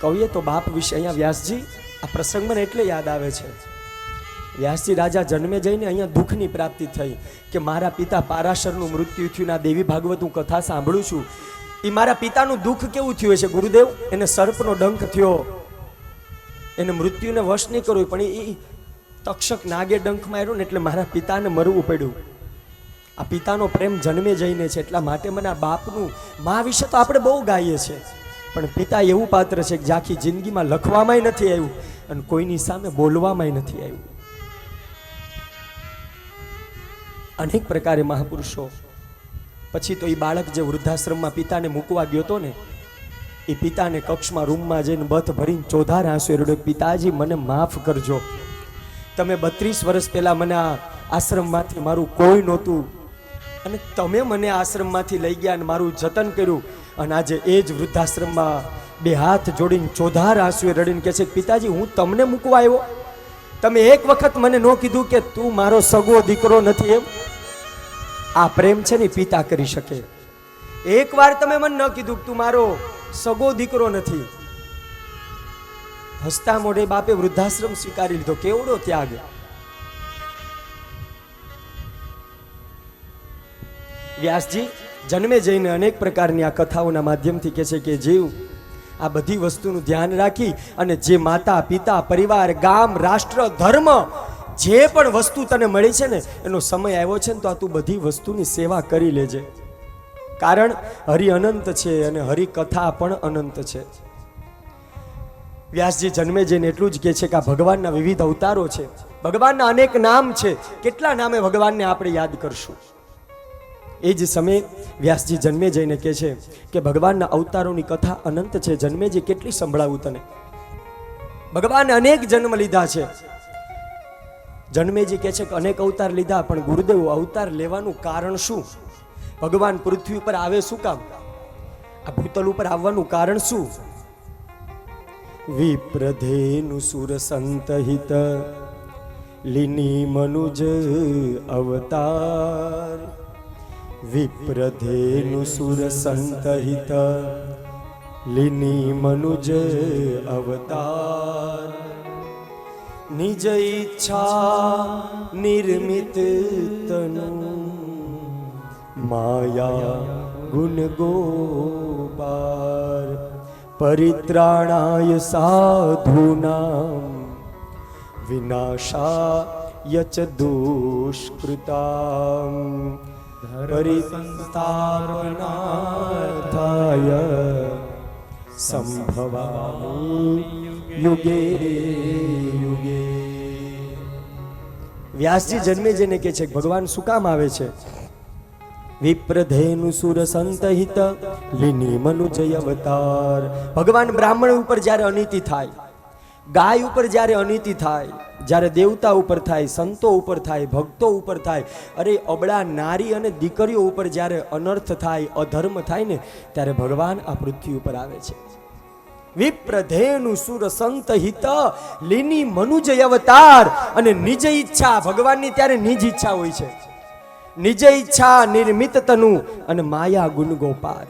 કવિએ તો બાપ વિશે અહીંયા વ્યાસજી આ પ્રસંગ મને એટલે યાદ આવે છે. વ્યાસજી રાજા જન્મે જઈને અહીંયા દુઃખની પ્રાપ્તિ થઈ કે મારા પિતા પારાશરનું મૃત્યુ થયું. ના દેવી ભાગવત હું કથા સાંભળું છું. એ મારા પિતાનું દુઃખ કેવું થયું છે ગુરુદેવ? એને સર્પનો ડંખ થયો, એને મૃત્યુને વશ નહીં કરવું, પણ એ તક્ષક નાગે ડંખ માર્યો ને એટલે મારા પિતાને મરવું પડ્યું. આ પિતાનો પ્રેમ જન્મે જઈને છે, એટલા માટે મને આ બાપનું, મા વિશે તો આપણે બહુ ગાઈએ છીએ, પણ પિતા એવું પાત્ર છે કે આખી જિંદગીમાં લખવામાંય નથી આવ્યું અને કોઈની સામે બોલવામાંય નથી આવ્યું. અનેક પ્રકારે મહાપુરુષો. પછી તો એ બાળક જે વૃદ્ધાશ્રમમાં પિતાને મૂકવા ગયો હતો ને, એ પિતાને કક્ષમાં રૂમમાં જઈને બથ ભરીને ચોધાર આંસુ રડ્યો, પિતાજી મને માફ કરજો, તમે 32 વર્ષ પહેલા મને આ આશ્રમમાંથી, મારું કોઈ નહોતું, અને તમે મને આશ્રમમાંથી લઈ ગયા અને મારું જતન કર્યું, અને આજે એ જ વૃદ્ધાશ્રમમાં બે હાથ જોડીને ચોધાર આંસુએ રડીને કહે છે, પિતાજી હું તમને મૂકવા આવ્યો, તમે એક વખત મને ન કીધું કે તું મારો સગો દીકરો નથી. એમ આ પ્રેમ છે ને પિતા કરી શકે. એક વાર તમે મને ન કીધું કે તું મારો સગો દીકરો નથી. હસતા મોઢે બાપે વૃદ્ધાશ્રમ સ્વીકારી લીધો. કેવડો ત્યાગ! વ્યાસજી જન્મે જઈને અનેક પ્રકારની આ કથાઓના માધ્યમથી કહે છે કે જીવ આ બધી વસ્તુનું ધ્યાન રાખી અને જે માતા પિતા પરિવાર ગામ રાષ્ટ્ર ધર્મ જે પણ વસ્તુ તને મળી છે ને, એનો સમય આવ્યો છે ને તો આ તું બધી વસ્તુની સેવા કરી લેજે. કારણ હરિ અનંત છે અને હરિ કથા પણ અનંત છે. વ્યાસજી જન્મે જઈને એટલું જ કહે છે કે આ ભગવાનના વિવિધ અવતારો છે, ભગવાનના અનેક નામ છે. કેટલા નામે ભગવાનને આપણે યાદ કરશું? એ જ સમયે વ્યાસજી જન્મે જઈને કહે છે કે ભગવાનના અવતારોની કથા અનંત છે. જન્મેજી કેટલી સંભળાવું તને? ભગવાને અનેક જન્મ લીધા છે. જન્મેજી કહે છે કે અનેક અવતાર લીધા, પણ ગુરુદેવ અવતાર લેવાનું કારણ શું? ભગવાન પૃથ્વી ઉપર આવે શું કામ? આ ભૂતલ ઉપર આવવાનું કારણ શું? વિપ્રધેનુ સુર સંતહિત લીની મનુજ અવતાર, વિપ્રધેનુ સુર સંતહિત લીની મનુજ અવતાર, નિજ ઈચ્છા નિર્મિત તનુ માયા ગુણ ગોપાર, પરિત્રાણાય સાધૂનાં વિનાશાય ચ દુષ્કૃતાં, પરિસંસ્થાપનાથાય સંભવામિ યુગે યુગે. વ્યાસજી જન્મે જઈને કહે છે ભગવાન શું કામ આવે છે? વિપ્રધેનુ સુર સંતહિત લીની મનુજય અવતાર. ભગવાન બ્રાહ્મણ ઉપર જ્યારે અનીતિ થાય, ગાય ઉપર જ્યારે અનીતિ થાય, જ્યારે દેવતા ઉપર થાય, સંતો ઉપર થાય, ભક્તો ઉપર થાય, અરે અબળા નારી અને દીકરીઓ ઉપર જ્યારે અનર્થ થાય, અધર્મ થાય ને, ત્યારે ભગવાન આ પૃથ્વી ઉપર આવે છે. વિપ્રધેનુ સુર સંતહિત લીની મનુજય અવતાર. અને નિજ ઈચ્છા, ભગવાનની ત્યારે નિજ ઈચ્છા હોય છે. નિજ ઈચ્છા નિર્મિત તનુ અને માયા ગુણ ગોપાલ.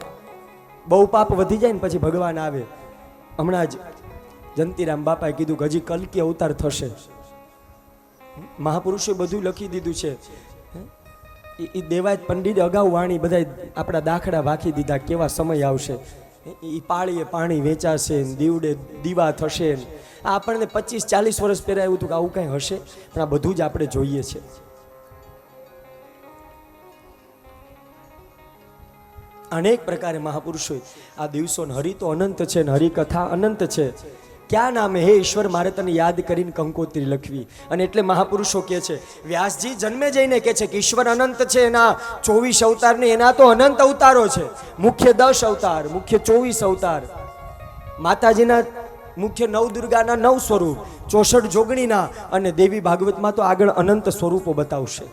બહુ પાપ વધી જાય ને પછી ભગવાન આવે. હમણાં જ જંતીરામ બાપાએ કીધું કે હજી કલ્કી અવતાર થશે. મહાપુરુષોએ બધું લખી દીધું છે. એ દેવાય પંડિત અગાઉ વાણી બધા આપણા દાખલા વાંખી દીધા કેવા સમય આવશે. એ પાળીએ પાણી વેચાશે, દીવડે દીવા થશે. આ આપણને 25-40 વર્ષ પહેલા એવું હતું કે આવું કાંઈ હશે, પણ આ બધું જ આપણે જોઈએ છે. અનેક પ્રકારે મહાપુરુષોએ આ દિવસો, હરિ તો અનંત છે ને હરિ કથા અનંત છે. ક્યાં નામે હે ઈશ્વર મારે તને યાદ કરીને કંકોત્રી લખવી. અને એટલે મહાપુરુષો કહે છે, વ્યાસજી જન્મે જઈને કહે છે કે ઈશ્વર અનંત છે, એના 24 અવતાર ને એના તો અનંત અવતારો છે. મુખ્ય 10 અવતાર, મુખ્ય 24 અવતાર. માતાજીના મુખ્ય 9 દુર્ગાના 9 સ્વરૂપ, 64 જોગણીના, અને દેવી ભાગવતમાં તો આગળ અનંત સ્વરૂપો બતાવશે.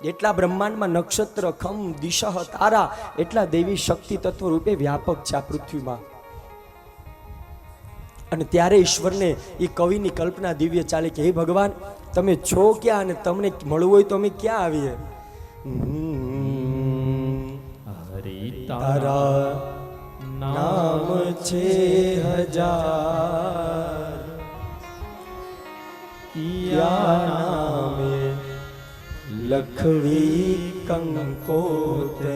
એટલા બ્રહ્માંડમાં નક્ષત્ર ખમ દિશહ તારા, એટલા દેવી શક્તિ તત્વ રૂપે વ્યાપક છે આ પૃથ્વીમાં. અને ત્યારે ઈશ્વરને એ કવિની કલ્પના દિવ્ય ચાલે કે હે ભગવાન તમે છો ક્યાં અને તમને મળવું હોય તો અમે ક્યાં આવીએ. હરિ તારા નામ છે હજાર, યા નામે લખવી કંકોતરી.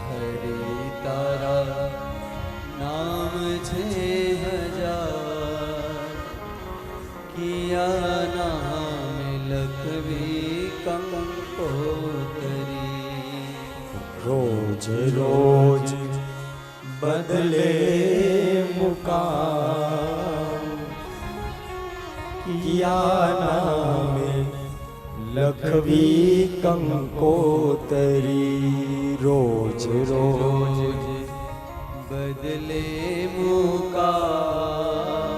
હરે તારા નામ છે હજાર, કિયા નામ લખવી કંકોતરી. રોજ રોજ બદલે મુકામ, કિયા નામે લખવી કંકોતરી. રોજ રોજ બદલે મુકામ,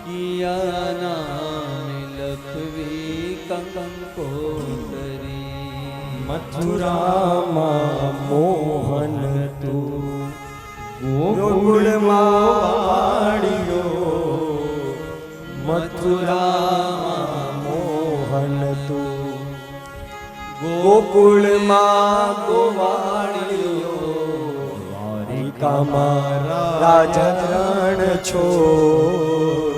કિયા નામ લખવી કંકોતરી. મથુરામાં મોહન તું ગોકુળમાં વાળ્યો, મથુરામાં મોહન તું ગોકુળમાં ગોવાળ્યો, દ્વારિકામાં રાજા રણ છોડ,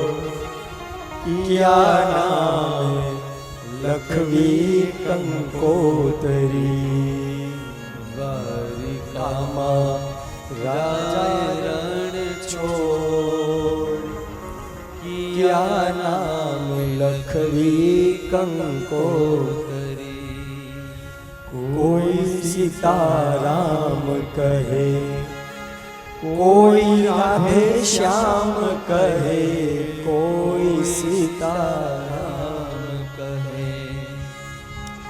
કિયા નામે લખવી કંકોતરી. દ્વારિકામાં રાજા રણ છોડ, કિયા નામ લખવી કંકોતરી. કોઈ સીતારામ કહે, કોઈ રાધે શ્યામ કહે, કોઈ સીતારામ કહે,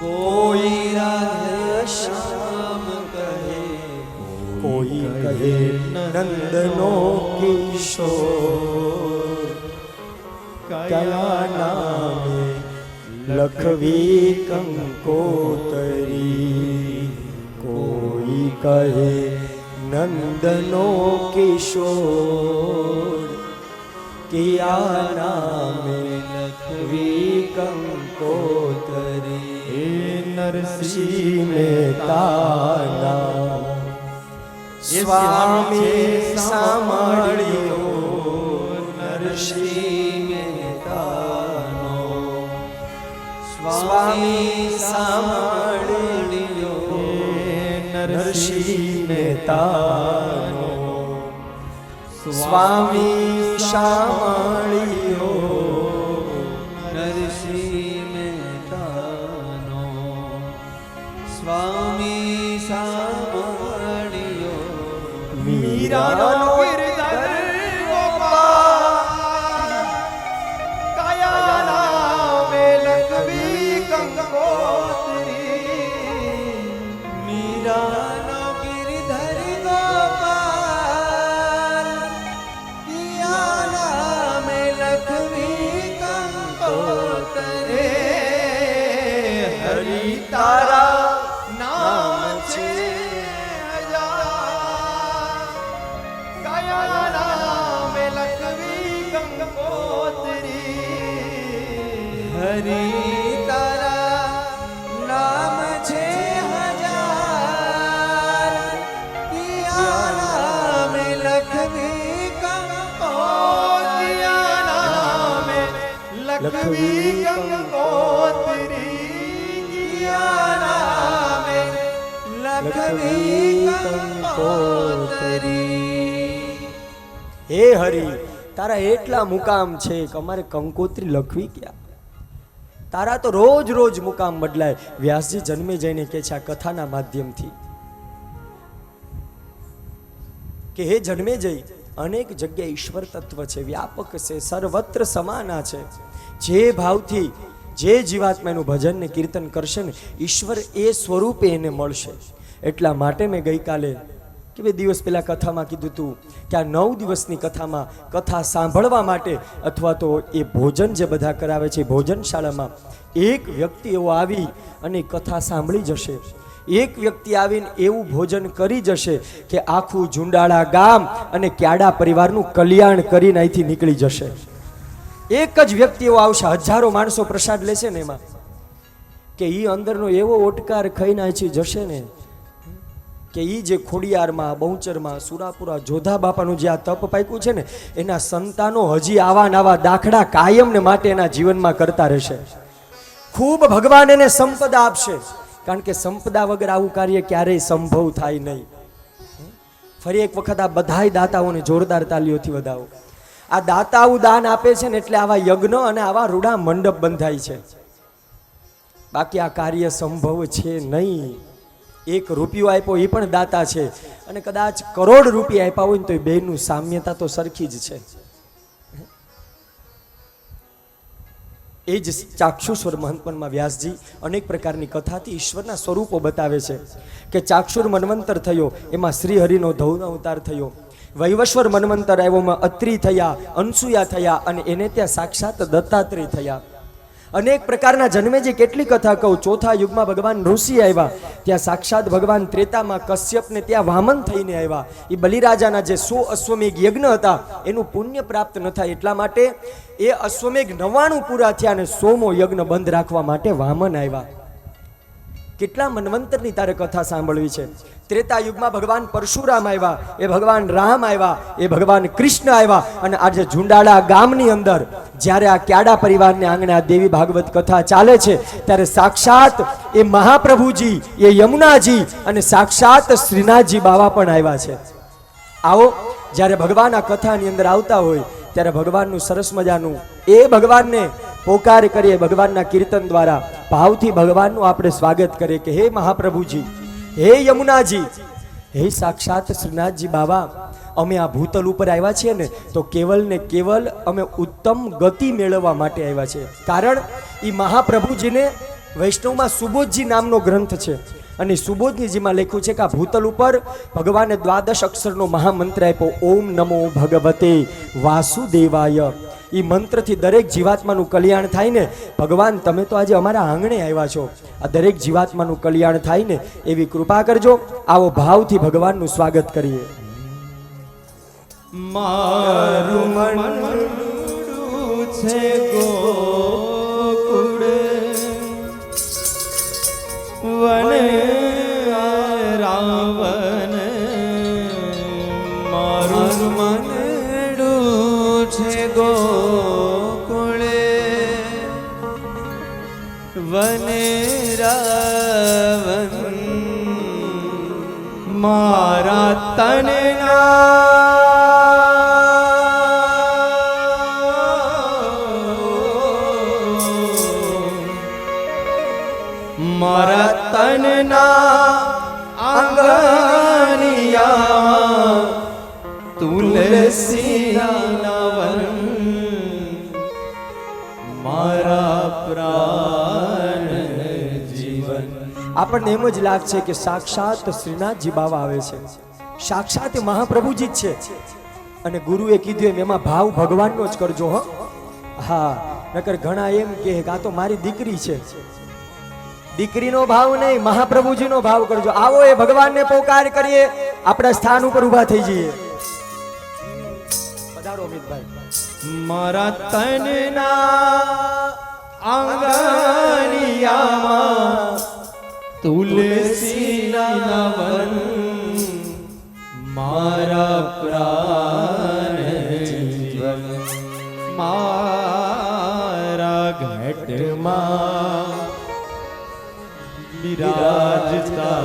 કોઈ રાધે શ્યામ કહે, કોઈ કહે નંદનો કિશોર, કયા નામે લખવી કંકોતરી. કોઈ કહે નંદનો કિશોર, કિયા નામે લખવી કંકોતરી. નરસિંહ મહેતાના સ્વામી સાંભળ્યો, નરસિંહ મહેતાનો સ્વામી સાંભળ્યો, નરસિંહ મહેતાનો સ્વામી સાંભળ્યો, નરસિંહ મહેતાનો સ્વામી સાંભળ્યો. મીરાનો કયા નામે લખવી કંકોતરી. મીરાનો ગિરધર ગોપાલ, કિયા નામે લખવી કંકોતરી. હરિ તારા નામ છે હજાર, કયા નામે લખવી કંકોતરી. હરિ તારા નામ છે હજાર, કિયા નામે લખવી કંકોતરી. નામે લખવી કંકોતરી, કિયા નામે લખવી કંકોતરી. હે હરિ, તારા એટલા મુકામ છે કે અમારે કંકોત્રી લખવી ક્યાં? તારા તો રોજ રોજ મુકામ બદલાય. વ્યાસજી જન્મે જઈને કે છે આ કથાના માધ્યમથી કે હે જન્મે જઈ, અનેક જગ્યાએ ઈશ્વર તત્વ છે, વ્યાપક છે, સર્વત્ર સમાના છે. જે ભાવથી જે જીવાત્મા એનું ભજન ને કીર્તન કરશે ને, ઈશ્વર એ સ્વરૂપે એને મળશે. એટલા માટે મેં ગઈકાલે કે 2 દિવસ પહેલા કથામાં કીધું હતું કે આ 9 દિવસની કથામાં કથા સાંભળવા માટે અથવા તો એ ભોજન જે બધા કરાવે છે ભોજનશાળામાં એક વ્યક્તિ એવો આવી અને કથા સાંભળી જશે, એક વ્યક્તિ આવીને એવું ભોજન કરી જશે કે આખું જુંડાળા ગામ અને ક્યાડા પરિવારનું કલ્યાણ કરીને અહીંથી નીકળી જશે. એક જ વ્યક્તિ એવો આવશે, હજારો માણસો પ્રસાદ લેશે ને એમાં કે એ અંદરનો એવો ઓટકાર ખાઈને અહીંથી જશે ને કે એ જે ખોડિયારમાં, બહુચરમાં, સુરાપુરા, જોધા બાપાનું જે આ તપ પાક્યું છે ને, એના સંતાનો હજી આવા નવા દાખલા કાયમને માટે એના જીવનમાં કરતા રહેશે. ખૂબ ભગવાન એને સંપદા આપશે, કારણ કે સંપદા વગર આવું કાર્ય ક્યારેય સંભવ થાય નહીં. ફરી એક વખત આ બધાય દાતાઓને જોરદાર તાલીઓથી વધાવો. આ દાતાઓ દાન આપે છે ને એટલે આવા યજ્ઞ અને આવા રૂડા મંડપ બંધાય છે, બાકી આ કાર્ય સંભવ છે નહીં. 1 રૂપિયો આપ્યો એ પણ દાતા છે, અને કદાચ કરોડ રૂપિયા આપ્યા હોય ને તો એ બેનું સામ્યતા તો સરખી જ છે. એ જ ચાક્ષુષવર મહંતમાં વ્યાસજી અનેક પ્રકારની કથાથી ઈશ્વરના સ્વરૂપો બતાવે છે કે ચાક્ષુર મન્વંતર થયો, એમાં શ્રી હરિનો ધૌન અવતાર થયો. વૈવસ્વર મન્વંતર આવ્યો, એમાં અત્રિ થયા, અનસુયા થયા, અને એને ત્યાં સાક્ષાત દત્તાત્રેય થયા. અનેક પ્રકારના જન્મે જે કેટલી કથા કહું. ચોથા યુગમાં ભગવાન ઋષિ આવ્યા, ત્યાં સાક્ષાત ભગવાન ત્રેતામાં કશ્યપને ત્યાં વામન થઈને આવ્યા. એ બલિરાજાના જે 100 અશ્વમેઘ યજ્ઞ હતા એનું પુણ્ય પ્રાપ્ત ન થાય એટલા માટે એ અશ્વમેઘ 99 પૂરા થયા અને 100મો યજ્ઞ બંધ રાખવા માટે વામન આવ્યા. કેટલા મન્વંતરની તારે કથા સાંભળવી છે. ત્રેતા યુગમાં ભગવાન પરશુરામ આવ્યા, એ ભગવાન રામ આવ્યા, એ ભગવાન કૃષ્ણ આવ્યા. અને આજે ઝુંડાળા ગામની અંદર જ્યારે આ ક્યાડા પરિવારને આંગણે આ દેવી ભાગવત કથા ચાલે છે, ત્યારે સાક્ષાત એ મહાપ્રભુજી, એ યમુનાજી અને સાક્ષાત શ્રીનાથજી બાવા પણ આવ્યા છે. આવો, જ્યારે ભગવાન આ કથાની અંદર આવતા હોય ત્યારે ભગવાનનું સરસ મજાનું એ ભગવાનને પોકાર કરીએ, ભગવાનના કીર્તન દ્વારા ભાવથી ભગવાનનું આપણે સ્વાગત કરીએ કે હે મહાપ્રભુજી, હે યમુનાજી, હે સાક્ષાત શ્રીનાથજી બાવા, અમે આ ભૂતલ ઉપર આવ્યા છીએ ને તો કેવલ ને કેવલ અમે ઉત્તમ ગતિ મેળવવા માટે આવ્યા છે. કારણ એ મહાપ્રભુજીને વૈષ્ણવમાં સુબોધજી નામનો ગ્રંથ છે, અને સુબોધજીમાં લખ્યું છે કે આ ભૂતલ ઉપર ભગવાને 12 અક્ષરનો મહામંત્ર આપ્યો, ઓમ નમો ભગવતે વાસુદેવાય. એ મંત્રથી દરેક જીવાત્માનું કલ્યાણ થાય ને. ભગવાન તમે તો આજે અમારા આંગણે આવ્યા છો, આ દરેક જીવાત્માનું કલ્યાણ થાય ને એવી કૃપા કરજો. આવો ભાવથી ભગવાનનું સ્વાગત કરીએ. મારું મનડું છે ગોકુળ વન રાવણ, મારું મનડું છે ગોકુળ વન રાવણ, મારા તનના મારા તનના આંગણિયા તુલસીના વન, મારા પ્રાણ જીવન. આપણને એમ જ લાગશે કે સાક્ષાત શ્રીનાથજી બાવા આવે છે, સાક્ષાત મહાપ્રભુજી જ છે. અને ગુરુએ કીધું એમ એમાં ભાવ ભગવાનનો જ કરજો. હા, નકર ઘણા એમ કે આ તો મારી દીકરી છે. દીકરીનો ભાવ નહીં, મહાપ્રભુજીનો ભાવ કરજો. આવો એ ભગવાનને પોકાર કરીએ, આપણા સ્થાન ઉપર ઊભા થઈ જઈએ. પધારો અમિતભાઈ. મારા તનના આંગણિયામાં તુલસીના વન, મારા પ્રાણ જીવન, મારા ઘટમાં બિરાજતા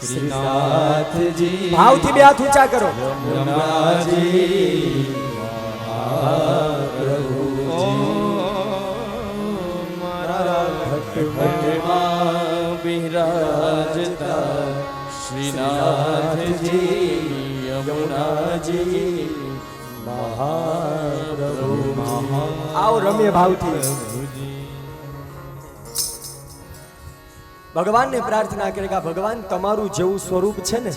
શ્રીનાથજી. ભાવથી બે હાથ ઊંચા કરો. યમુનાજી મારા ઘટમાં બિરાજતા શ્રીનાથજી, યમુનાજી મહાપ્રભુ. આવો રમ્ય ભાવથી ભગવાનને પ્રાર્થના કરે કે ભગવાન તમારું જેવું સ્વરૂપ છે ને,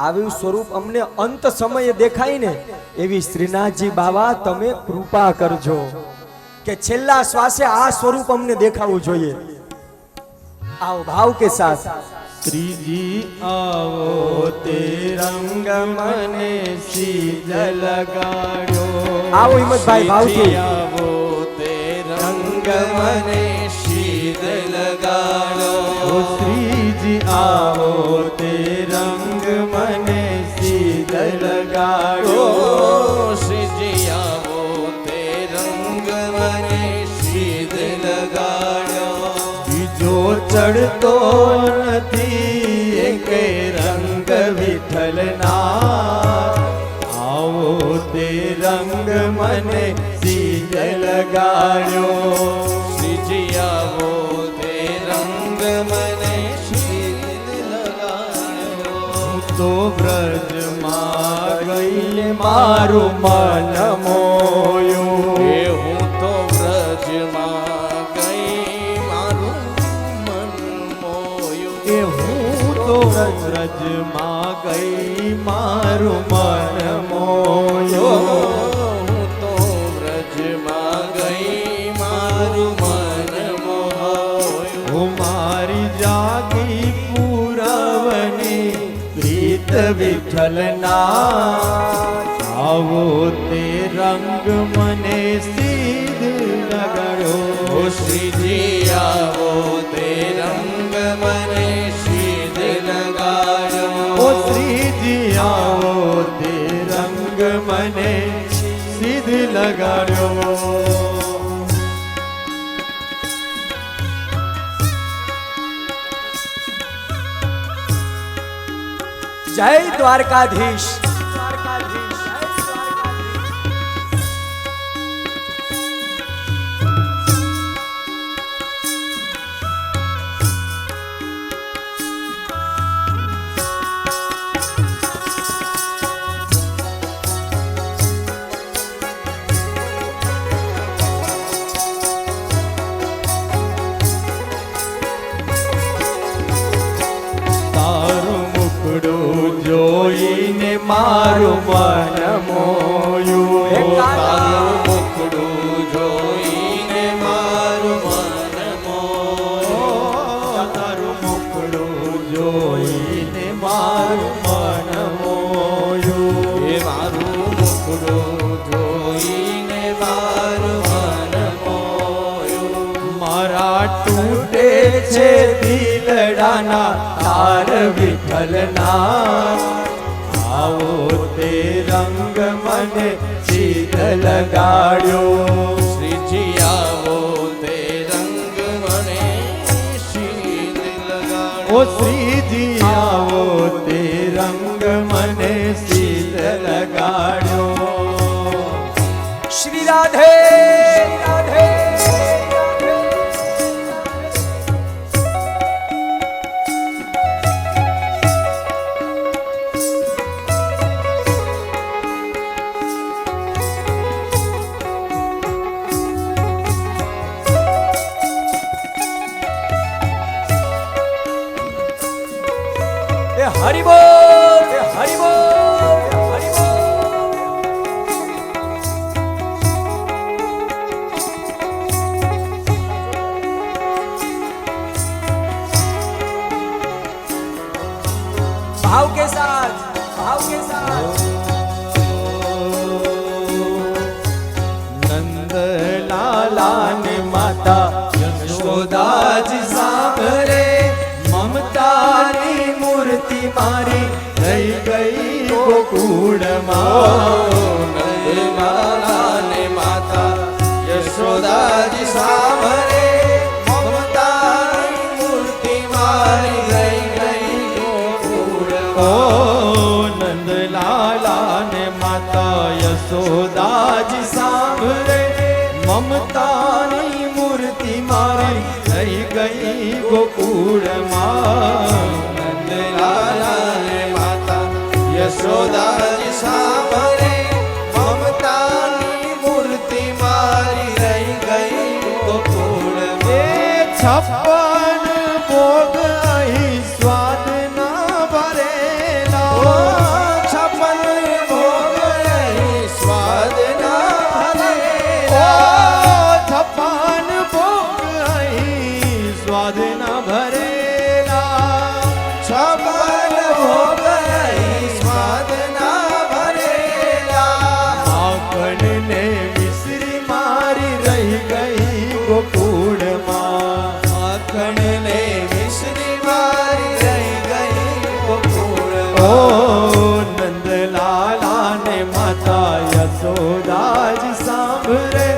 આવ્યું સ્વરૂપ અમને અંત સમયે દેખાય ને એવી શ્રીનાથજી બાવા તમે કૃપા કરજો કે છેલ્લા શ્વાસે આ સ્વરૂપ અમને દેખાવું જોઈએ. આવો ભાવ કે સાથ. શ્રીજી આવો તે રંગ મને સીધ લગાડ્યો, આવો હિંમતભાઈ ભાવથી. આવો તે રંગ મને સીધ લગાડ્યો, શ્રીજી આવો ચડતો નથી એકે રંગ વિઠ્ઠલના આવો તે રંગ મને સીધ લગાડ્યો શ્રીજી આવો તે રંગ મને સીધ લગાડ્યો તો બ્રજમાં ગઈ મારું મન મોયું હું તો બ્રજમાં ગઈ મારું મન મોયું હું તો બ્રજમાં ગઈ મારું મન મોયું હું તો બ્રજમાં ગઈ મારું મન મોયું મારી જાગી પૂરવની પ્રીત વિઠ્ઠલના આવો તે રંગ મને સીધ લગાડ્યો શ્રીજી આવો તે રંગ મને સીધ લગાડ્યો શ્રીજી આવો તે રંગ મને સીધ લગાડ્યો જય દ્વારકાધીશ. જોઈને મારું મન મોયું તારું મુખડું જોઈને મારું મન મોયું તારું મુખડું જોઈને મારું મન મોયું એ મારું મુખડું જોઈને મારું મન મોયું મારા તૂટે છે દિલડાના તાર વિઠ્ઠલના આવો તે રંગ મને સીધ લગાડ્યો શ્રીજી આવો તે રંગ મને સીધ લગાડ્યો ઓ શ્રીજી આવો તે રંગ મને સીધ લગાડ્યો શ્રી રાધે રાધે. હરિ બોલ હરિ બોલ હરિ બોલ. भाव के साथ नंद लाला ने माता यशोदाजी सामरे મમતાની મૂર્તિ મારી રહી ગઈ ગોકુળમાં નંદલાલાને માતા યશોદાજી સામરે મમતાની મૂર્તિ મારી રહી ગઈ ગોકુળમાં નંદલાલાને માતા યશોદાજી સામરે મમતાની મૂર્તિ મારી રહી ગઈ ગોકુળમાં નંદલાલાને માતા યશોદાજી સામરે મમતાની મૂર્તિ મારી રહી ગઈ ગોકુળમાં 56 ભોગ અહીં સ્વાદ ના ભરેલા 56 ભોગ અહીં સ્વાદ ના ભરેલા 56 ભોગ અહીં સ્વાદ ના ભરેલા 56 ભોગ અહીં સ્વાદ ના ભરેલા માખણ ને મિશ્રી મારી રહી ગઈ ગોકુળમાં માખણ ને મિશ્રી મારી રહી ગઈ ગોકુળમાં ઓ નંદલાલા ને માતા યશોદાજી સાંભળે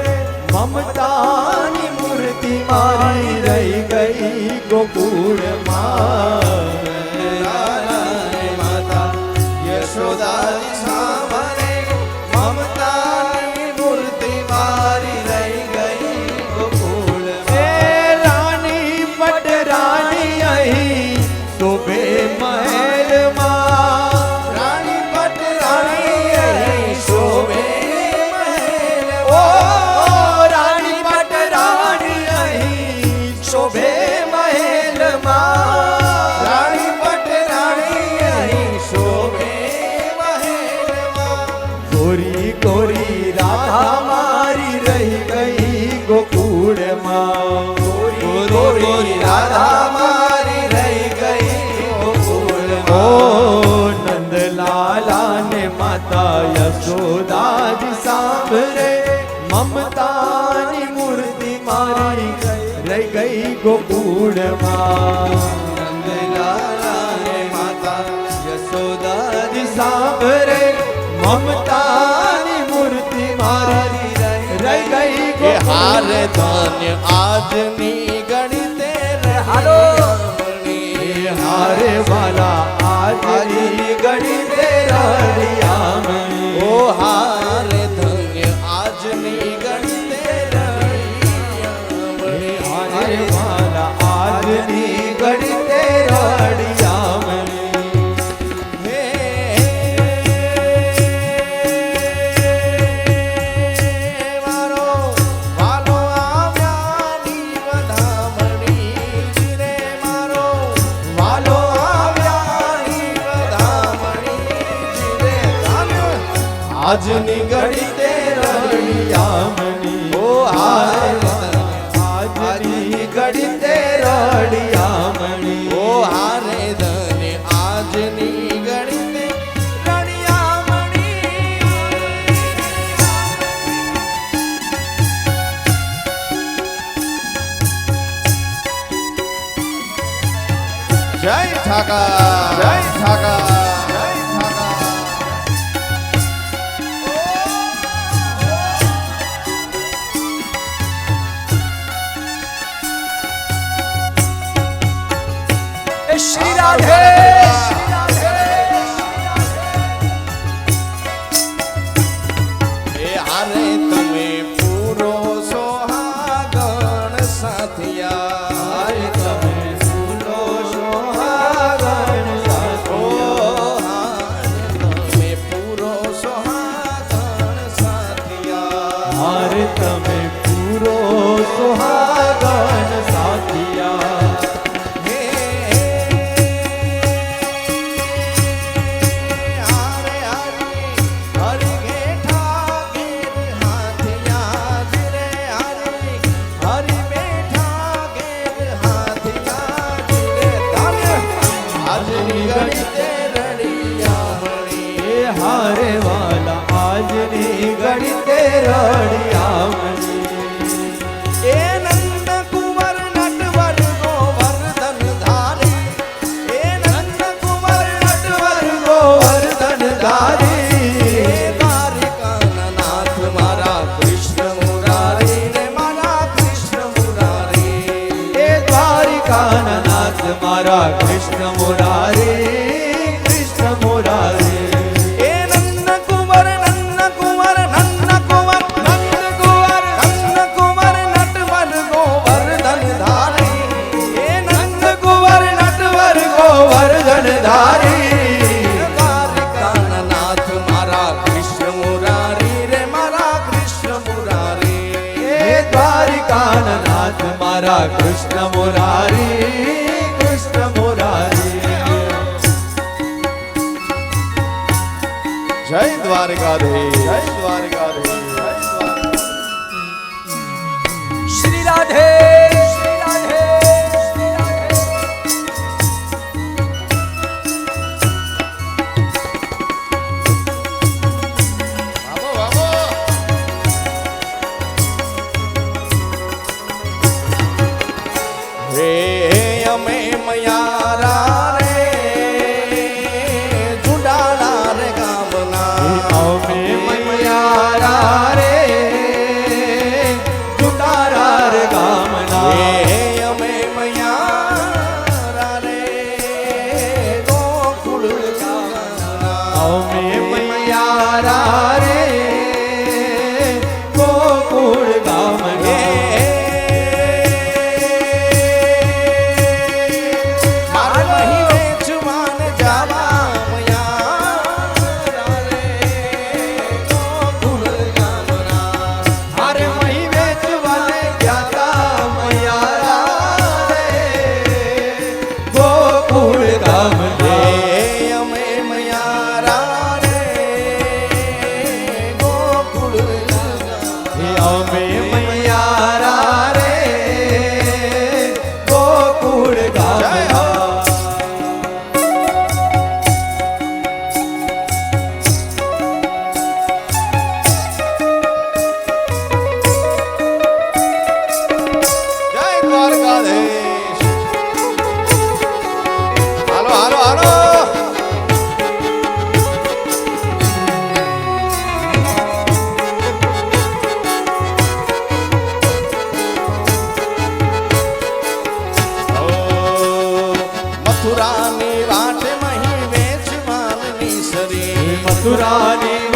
મમતાની મૂર્તિ મારી રહી ગઈ ગોકુળ મહેલમાં રાણી પટરાણી અહીં શોભે મહેલમાં. ઓ રાણી પટરાણી અહીં શોભે મહેલમાં. રાણી પટરાણી અહીં શોભે મહેલમાં. ગોરી ગોરી રાધા મારી રહી ગઈ ગોકુળમાં. ગોરી રાધા મારી રહી ગઈ ઓ ગોકુળમાં. નંદલાલા ને માતા યશોદાજી સાંભળે મમતાની મૂર્તિ મારી રહી ગઈ ગોકુળમાં. નંદલાલા ને માતા યશોદાજી સાંભળે મમતાની મૂર્તિ મારી રહી ગઈ એ હાર ધન્ય આજની ગણિતે હાલો. રમણી. હારે વાલા આજની ગણિતે રળિયામણી. ઓ હાર ધન્ય આજની ગણિતે રમણી. હારે વાલા આજની ગણિતે રળિયામણી. મારો વાલો આવ્યાની વધામણી રે. મારો વાલો આવ્યાની વધામણી રે. આજની ગણિતે રળિયામણી. ઓ હાર આજની ગણિતે રળિયામણી. ઓ હારે ધન્ય આજની ગણિતે રળિયામણી. જય ઠાકર જય ઠાકર જય ઠાકર. શ્રી રાધે. એ હારે તમે પૂરો સોહાગણ સાથિયા. હારે તમે ફૂલો સોહાગણ ઓ સાથિયા. હારે તમે પૂરો સોહાગણ સાથિયા. હારે તમે પૂરો સોહાગણ સાથિયા. એ હારે વાલા આજની ગણિતે રળિયામણી. ગોવર્ધન ધારી. નાથ મારા કૃષ્ણ મુરારી રે. મારા કૃષ્ણ મુરારી. એ દ્વારિકાના નાથ મારા કૃષ્ણ મુરારી. કૃષ્ણ મુરારી. એ નંદકુમાર નંદકુમાર નંદકુમાર નંદકુમાર નંદકુમાર નટવર ગોવર્ધન ધારી. એ નંદકુંવર નટવર ગોવર્ધન ધારી. દ્વારિકાના નાથ મારા કૃષ્ણ મુરારી રે. મારા કૃષ્ણ મુરારી. એ દ્વારિકાના નાથ મારા કૃષ્ણ મુરારી. કૃષ્ણ મુરારી. જય દ્વારકાધીશ જય દ્વારકાધીશ જય દ્વારકાધીશ. શ્રી રાધે. શ્રી રાધે. શ્રી રાધે. બાબો બાબો. હે અમે મયારા રે જુડાળા રે ગામના. અમે મૈયારા રે જુટારા રે ગામના. હે અમે મયારા રે ગોકુળ ગામના. અમે મૈયારા રે ગોકુળ ગામના. માર મહી વેચવાને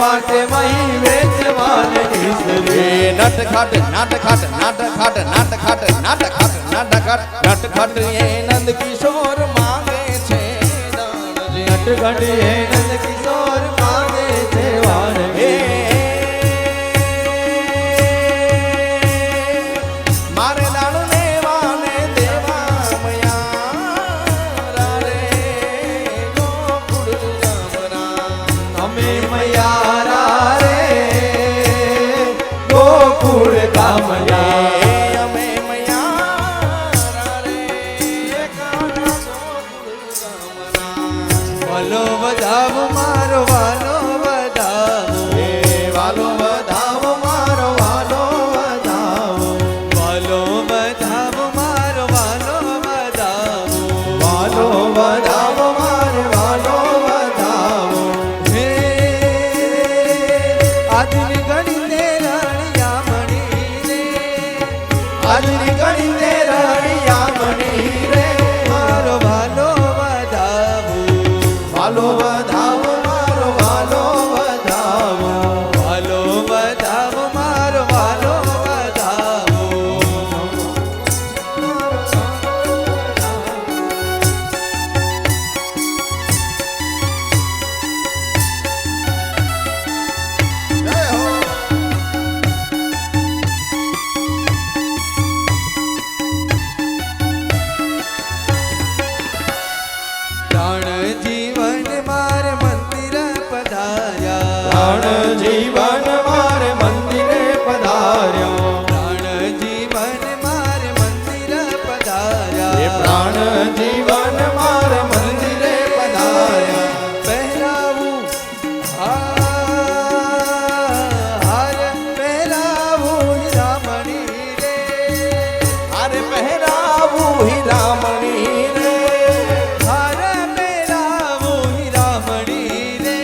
માટે મહી વેચવાને ઈસરે નટખટ નાટખટ નાટખટ નાટખટ નાટખટ નાટખટ નટખટ એ નંદ કિશોર માંગે છે નટખટ એ નંદ કિશોર માંગે છે વાનગી મારે દાડો લેવાને દેવા મયા રે ગોકુળ ગામરા અમે મયારા રે ગોકુળ ગામના અમે મયા રે કાના ગોકુળ ગામરા વાલો વધાવ મારો વાલો વધાવો વાલો વધાવો મારો વાલો વધાવો વાલો વધાવ મારો વાલો વધાવો વાલો વધાવો મારે વાલો વધાવો હે આજની ઘડી ને રાણિયા મણી રે આજની ઘડી ને રણિયા મણી રે મારો વાલો વધાવો વાલો વધાવો મારો વાલો વધાવો વાલો વધાવો મારો વાલો વધાવો જય હો પ્રાણ જીવન મારે મંદિર પધાર્યા પ્રાણ જીવન મારે મંદિરે પધાર્યો પ્રાણ જીવન મારે મંદિર એ પધાર્યા પ્રાણ જીવન મારે મંદિરે પધાર્યા પહેરાવું હાર પહેરાવું હીરામણી રે અરે પહેરાવું હીરામણી રે હાર પહેરાવું હીરામણી રે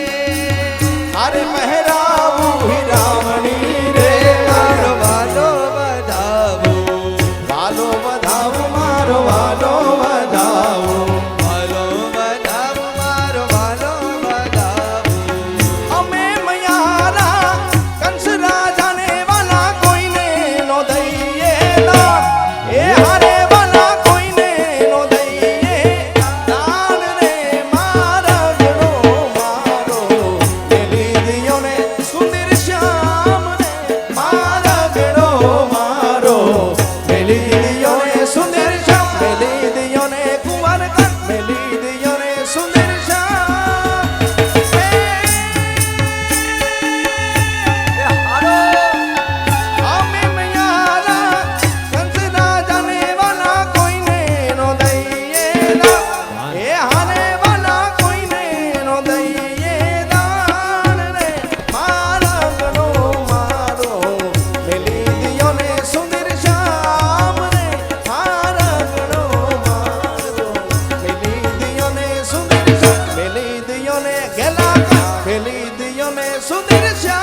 અરે પહેરાવું હીરામણી રે મારો વાલો વધાવો વાલો વધાવો મારો વાલો વધાવો વાલો વધાવો મારો વાલો વધાવો અમે મયારા કંસ રાજાને વાલા કોઈને નો દઈએ દાન એ હારે વાલા કોઈને નો દઈએ દાન રે મારા ગણો મારો મેલી દિયો ને સુંદર શ્યામ રે મારા ગણો મારો મેલી દિયો ને સુંદર શ્યામ મેલી દિયો ને કુંવર કન મેલી દિયો ને સુંદર શ્યામ અમે મયારા કંસ રાજાને વાલા કોઈને નો દઈએ દાન એ હારે વાલા કોઈને નો દઈએ દાન રે મારા ગણો મારો મેલી દિયો ને સુંદર શ્યામ રે મારા ગણો મારો મેલી દિયો ને સુંદર શ્યામ મેલી દિયો ને ગેલા મેલી દિયો ને સુંદર શ્યામ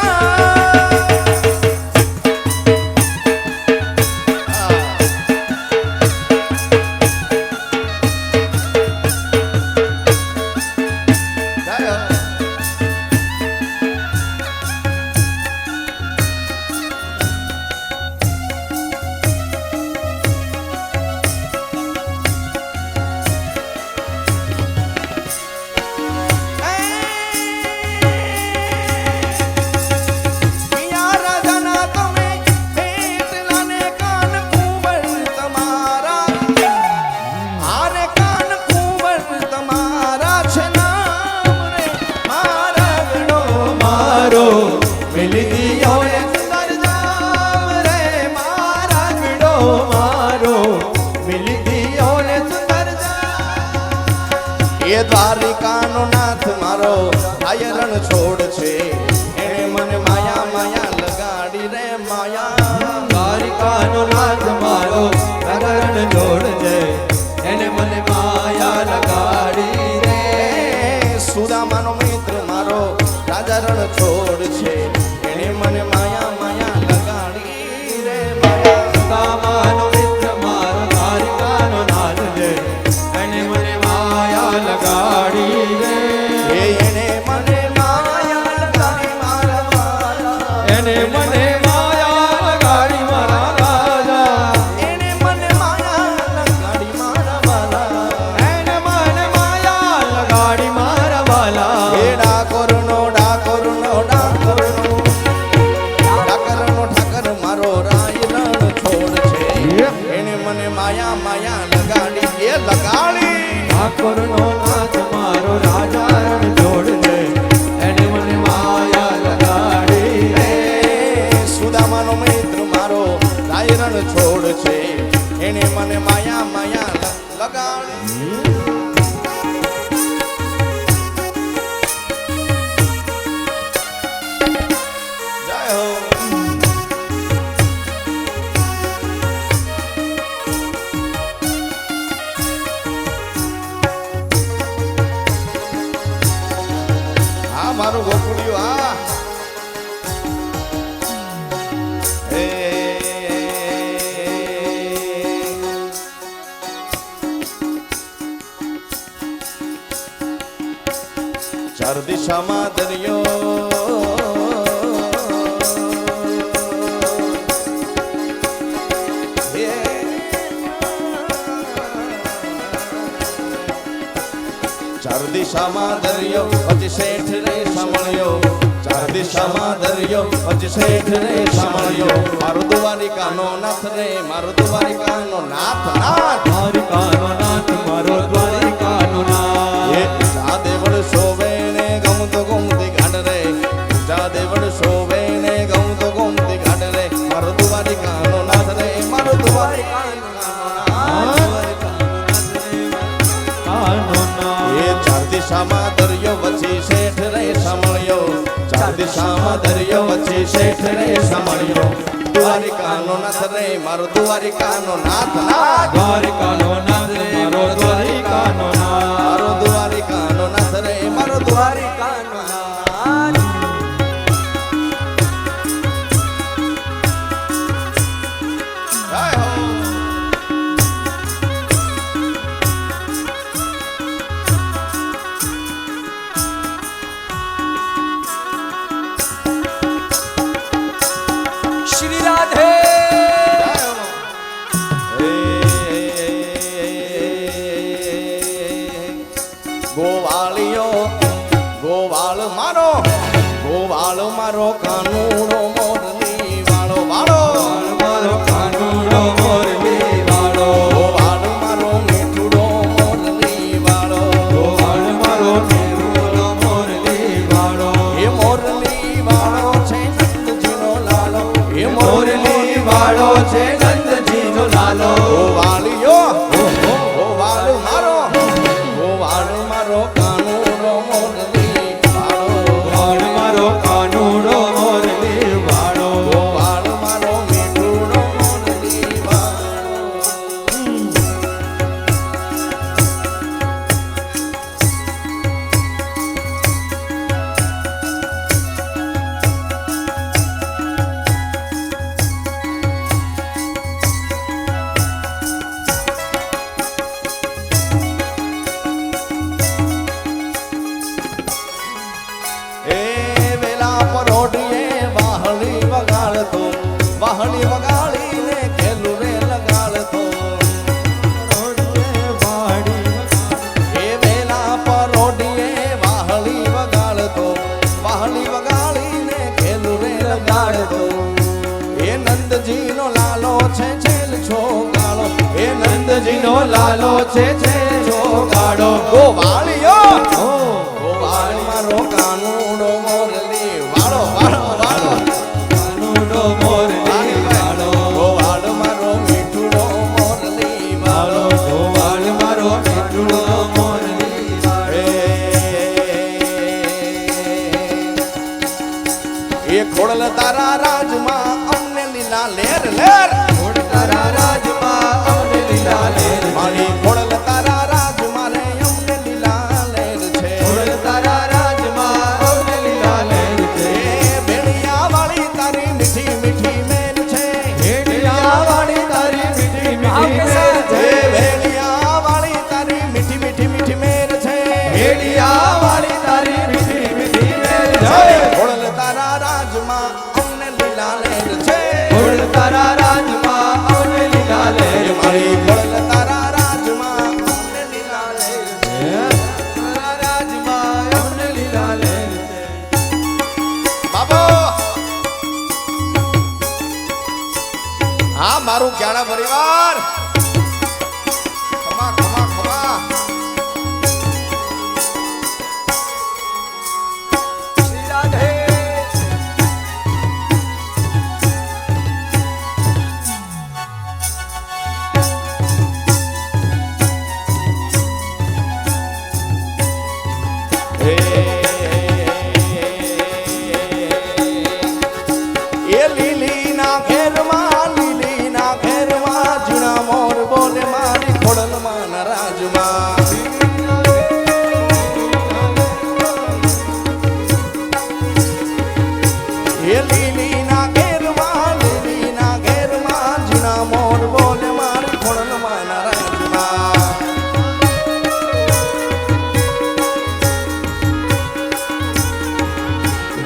જય હો. પિયા રાજાના તમે ભેટલાને કાન કુંવર તમારા આરે કાન કુંવર તમારા છે નામ રે મારા ગણો મારો મિલી દિયો ને સુંદર જામ રે મારા ગણો મારો મિલી દિયો ને સુંદર જામ એ દ્વારિકાનો નાથ મારો આયરણ છોડ છે એણે મને માયા માયા લગાડી રે માયા દ્વારિકાનો નાથ મારો પ્રકરણ જોડ છે એને મને માયા લગાડી રે સુદામાનો મિત્ર મારો રાજા રણ છોડ છે એણે મને માયા માયા લગાડી રે માયા કામાનો મિત્ર મારો દ્વારિકાનો નાથ છે એને મને માયા લગાડી રે એ એણે મને માયા લગાડી મારા ઠાકોરનો નાથ મારો રાજા રણ છોડ છે એને મને માયા લગાડી એ સુદામાનો મિત્ર મારો રાય રણ છોડ છે એને મને માયા માયા લગાડી જય હો હા મારું ગોકુળિયું હા એ ચાર દિશામાં દરિયો ચાર દિશામાં દરિયો પછી શેઠ રે સાંભળ્યો ચાર દિશામાં દરિયો પછી શેઠ રે સાંભળ્યો મારો દ્વારિકાનો નાથ રે મારો દ્વારિકાનો નાથ નાથ દ્વારિકાનો નાથ મારો દ્વારિકાનો નાથ એ જા દેવળ શોભે ને ગમતો ગમતી ઘાટ રે જા દેવળ શોભે ને ગમતો ગમતી ઘાટ રે મારો દ્વારિકાનો નાથ રે મારો દ્વારિકાનો નાથ કાનો નાથ એ ચાર દિશામાં દરિયો વચ્ચે શેઠ રે સાંભળ્યો ચાર દિશામાં દરિયો વચ્ચે શેઠ રે સાંભળ્યો દ્વારિકાનો નાથ રે મારો દ્વારિકાનો નાથ નાથ દ્વારિકાનો નાથ રે મારો દ્વારિકાનો નાથ મારો દ્વારિકાનો નાથ રે મારો દ્વારિકાનો નાથ જય હો શ્રી રાધે ગોવાળિયો ગોવાળ મારો કાનુડો મોરલી વાળો વાળો મારો કાનુડો મોરલી વાળો ગોવાળ મારો મીઠુડો મોરલી વાળો ગોવાળ મારો મીઠુડો મોરલી વાળો એ મોરલી વાળો છે નંદજીનો લાલો એ મોરલી વાળો છે નંદજીનો લાલો ગોવાળિયો ગોવાળ મારો કાનુડો મોરલી વાળો ગોવાળ મારો કાનુડો મોરલી વાળો ગોવાળ મારો મીઠુડો મોરલી વાળો એ વેલા પરોઢીએ વાહળી વગાડતો વાહળી વગાડીને ખેલું રે લગાડતો એ વેલા પરોઢીએ વાહળી વગાડતો વાહળી વગાડીને ખેલું રે લગાડતો એ નંદજીનો લાલો છે છેલ છોગાળો એ નંદજીનો લાલો છે છેલ છોગાળો ગોવાળિયો ગોવાળ મારો કાનુડો મોરલી વાળો વાળો વાળો કાનુડો મોરલી વાળો ગોવાળ મારો મીઠુડો મોરલી વાળો ગોવાળ મારો મીઠુડો મોરલી વાળો એ ખોડલ તારા રાજમાં અમને લીલા લેર લેર તારા રાજમાં અમને લીલા લેર મારી ખોડલ તારા રાજમાં રે અમને લીલા લેર છે તારા રાજમાં અમને લીલા લેર છે એ ભેળિયા વાળી તારી મીઠી મીઠી મેર છે હેડિયા વાળી તારી મીઠી મીઠી મેર છે એ ભેળિયા વાળી તારી મીઠી મીઠી મીઠી મેર છે હેડિયા વાળી તારી મીઠી મીઠી મેર છે ખોડલ તારા રાજમાં અમને લીલા લેર છે તારા રાજમાં અમને લીલા લેર એ મારી ખોડલ તારા રાજમાં અમને લીલા લેર છે તારા રાજમાં અમને લીલા લેર બાબો હા મારું ક્યાડા પરિવાર ખમા ખમા ખમા એ લીલીના ઘેરમાં ઝીણા મોર બોલે મારી ખોડલમાં ના રાજમાં એ લીલીના ઘેરમાં ઝીણા મોર બોલે મારી ખોડલમાં ના રાજમાં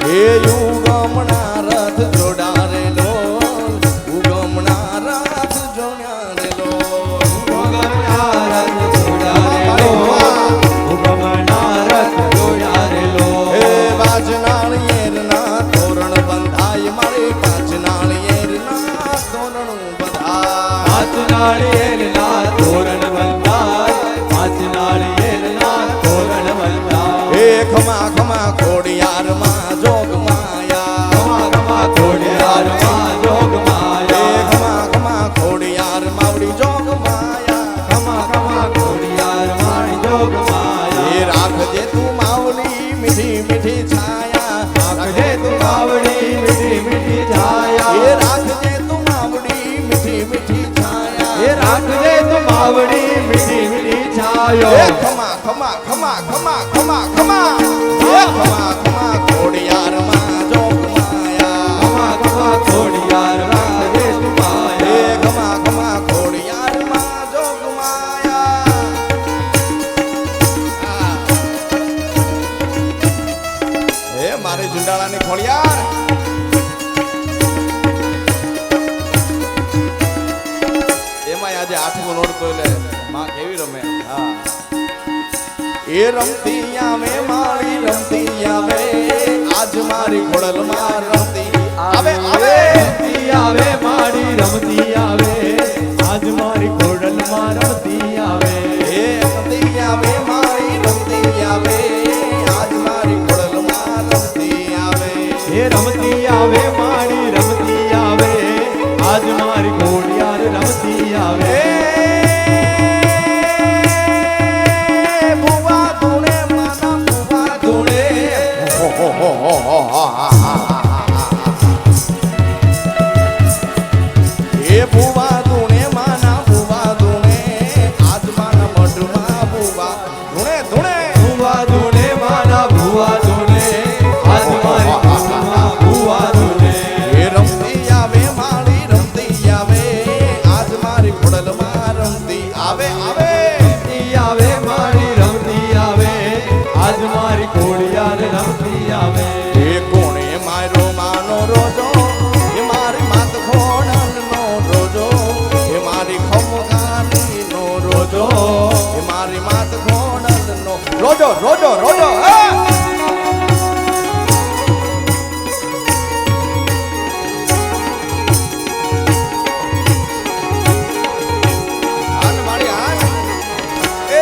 હે યુગમના રથ જોડારેલો ઉગમના રથ જોડારેલો હે વાજનાળિયેરના તોરણ બંધાય મારે વાજનાળિયેરના તોરણ બંધાય હે ખમા ખમા ખોડિયારમાં જોગ માયા હે ખમા ખમા ખોડિયાર માવડી જોગ માયા હે રાખજે તું માવડી મીઠી મીઠી છાયા રાખજે તું માવડી મીઠી મીઠી છાયા હે રાખજે તું માવડી મીઠી મીઠી છાયા હે ખમા ખમા ખમા ખમા ખમા ખમા હે ખમા ખમા ખોડિયારમાં જોગ માયા હે ખમા ખમા ખોડિયારમાં જોગ માયા હે મારી ઝુંડાળાની ખોડિયાર એમાં આજે આઠમો નોડતો એટલે માં કેવી રમે હા એ રમતી આવે મારી રમતી આવે આજ મારી ખોડલમાં રમતી આવે આવે એ રમતી આવે મારી રમતી આવે આજ મારી ખોડલમાં રમતી આવે આજ મારી ઘોડિયાર રમતી આવે ભુવા ધૂણે માના ભુવા ધૂણે એ ભુવા ધૂણે માના ભુવા ધૂણે આજ માના મઢમાં ભુવા ધૂણે ધૂણે ભુવા ધૂણે માના ભુવા ધૂણે આજ મારી ઘોડિયાર ભુવા ધૂણે એ રમતી આવે મારી રમતી આવે આજ મારી ખોડલમાં રમતી આવે આવે આજ મારી ઘોડિયાર રમતી આવે એ કોણે મારો માનો રોજો એ મારી માત ખોડલનો રોજો એ મારી ખમકારીનો રોજો એ મારી માત ખોડલનો રોજો રોજો રોજો આન મારી આન એ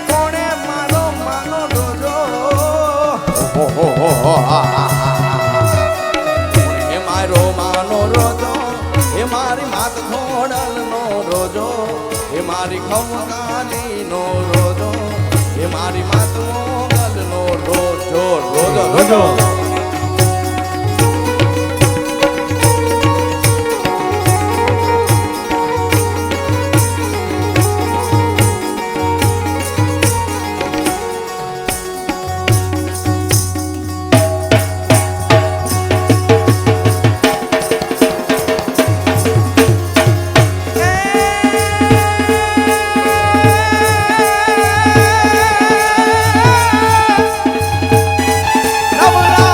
કોણે મારો માનો રોજો એ મારો માનો રોજો એ મારી માત ખોડલનો રોજો એ મારી ખમકાલીનો રોજો એ મારી માત મોગલનો રોજો રોજો રોજો નવરા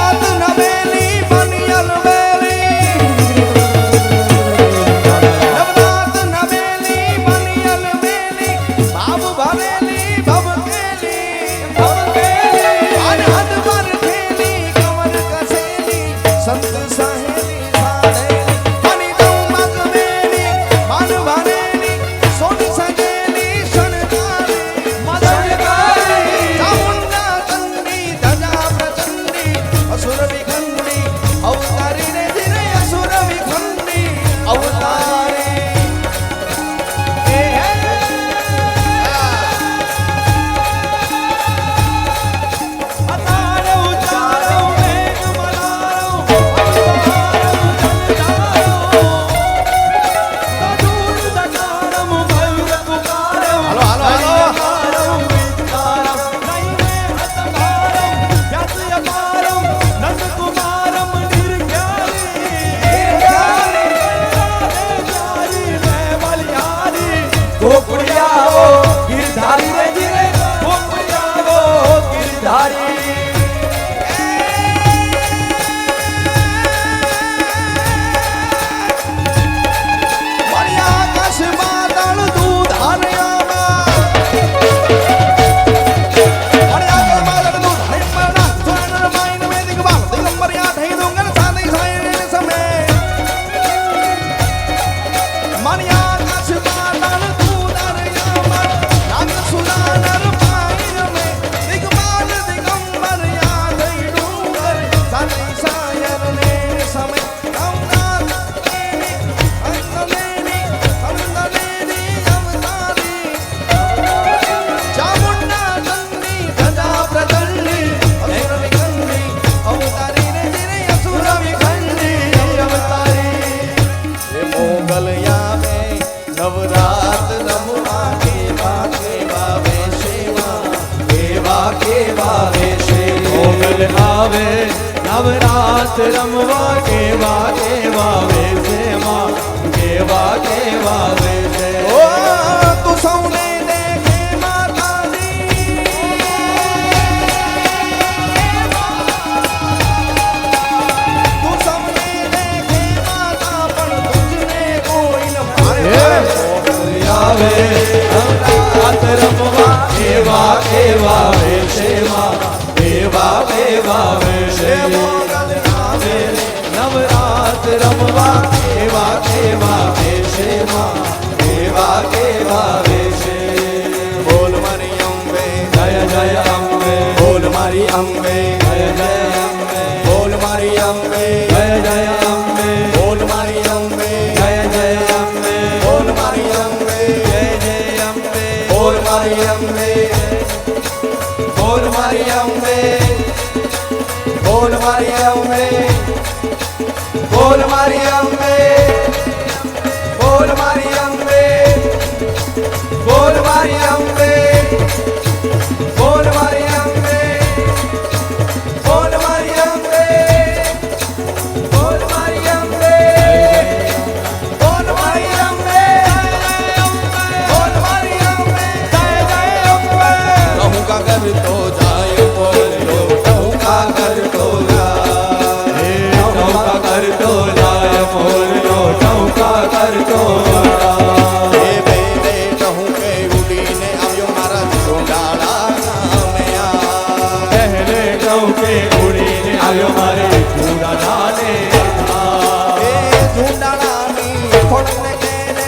કેવા કેવા વેશે મોગલ આવે નવરાત રમવા કેવા કેવા વેશે માં કેવા કેવા વેશે ઓ તું સૌને દેખે માતાજી તું સૌને દેખે માતા પણ તુજને કોઈ ન મારે આવે નવરાત રમવા કેવા કેવા વેશે માં કેવા કેવા વેશે મોગલ આવે નવરાત રમવા કેવા કેવા વેશે માં કેવા કેવા વેશે બોલ મારી અંબે જય જય અંબે બોલ મારી અંબે જય જય અંબે બોલ મારી અંબે જય જય અંબે બોલ મારી અંબે જય જય અંબે બોલ મારી અંબે જય જય અંબે બોલ મારી અંબે બોલ મારી અંબે બોલ મારી અંબે બોલ મારી અંબે બોલ મારી અંબે બોલ મારી અંબે બોલ મારી અંબે બોલ મારી અંબે બોલ મારી અંબે બોલ મારી અંબે બોલ મારી અંબે જય જય અંબે કહું કા કરતો જાય બોલો કહું કા કરતો જાય ટૌકા કરતો જાય મોરલો ટૌકા કરતો જાય એ બે બે કહું કે ઉડીને આવ્યો મારા ઝુંડાળા ગામે પહેલે ટૌકે ઉડીને આવ્યો મારે ચૂડાલાને એ ઝુંડાળાની ખોળને કેને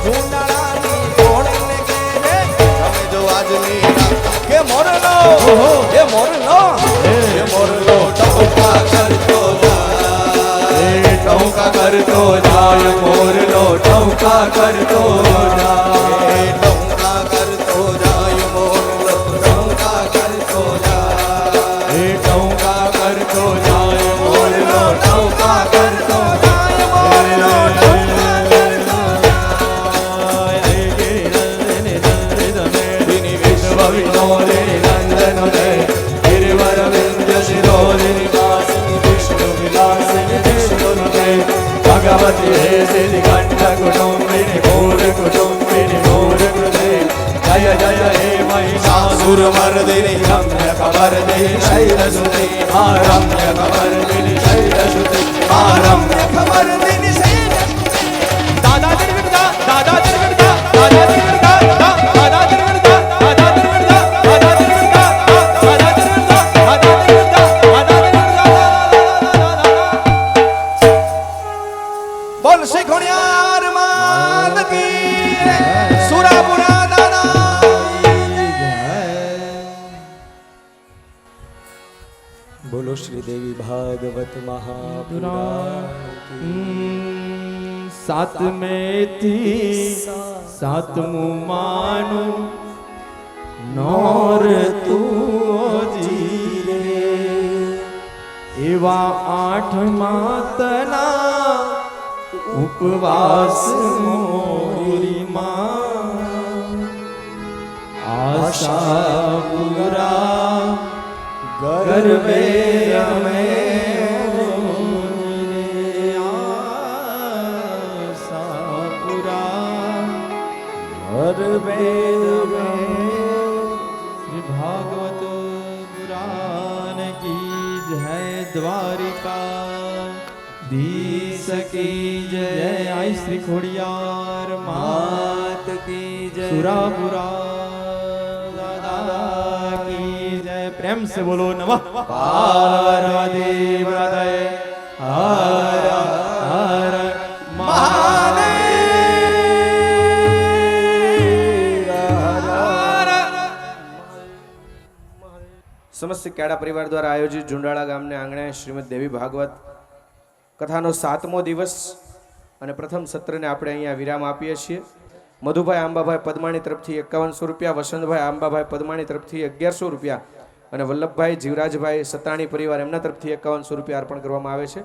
ઝુંડાળાની ખોળને કેને તમે જો આજની રાત કે મોરલો એ મોરલો ટપકા કરતો જાય ટૌકા કરતો જાય મોરલો ટૌકા કરતો જાય એ ટપકા કરતો જાય મોરલો ટપકા કરતો જાય એ ટૌકા કરતો જાય મોરલો ટૌકા કરતો જાય મોરલો ટપકા કરતો દિની વિશ્વ વિનોદિની નંદન દે ગિરિવર વિંધ્ય શિરોદિની વાસિની વિષ્ણુ વિલાસિની વિષ્ણુ દે ભગવતી હે સિદ્ધ કંઠ કુટુંબિની મોર કુટુંબિની મોર કૃતે જય જય હે મહિષાસુર મર્દિની રમ્ય કબરદિની શૈલસુતે મા રમ્ય કબરદિની શૈલસુતે મા રમ્ય ખબર દીની છે દાદા દિરગડા દાદા દિરગડા દાદા દિરગડા દાદા દિરગડા દાદા દિરગડા દાદા દિરગડા દાદા દિરગડા દાદા દિરગડા દાદા દિરગડા બોલ શીખોણિયાર માત કી સુરાપુરા દાદા બોલો શ્રી દેવી ભાગવત મહાપુરાણ સાતમેથી સાતમું માનું નોર તું જીરે એવા આઠ માતના ઉપવાસ મોરીમાં આશા પૂરા ગરબે રમે ગરબે રમે શ્રી ભાગવત પુરાણ કી જય દ્વારિકા ધીસ કી જય આઈ શ્રી ખોડિયાર માત કી જય સુરાપુરા દાદા કી જય પ્રેમ से बोलो नमः पार्वती पतये हर हर સમસ્ત કેળા પરિવાર દ્વારા આયોજિત ઝુંડાળા ગામને આંગણે શ્રીમદ દેવી ભાગવત કથાનો 7મો દિવસ અને પ્રથમ સત્રને આપણે અહીંયા વિરામ આપીએ છીએ. મધુભાઈ આંબાભાઈ પદમાણી તરફથી 5100 રૂપિયા, વસંતભાઈ આંબાભાઈ પદમાણી તરફથી 1100 રૂપિયા અને વલ્લભભાઈ જીવરાજભાઈ સતાણી પરિવાર એમના તરફથી 5100 રૂપિયા અર્પણ કરવામાં આવે છે.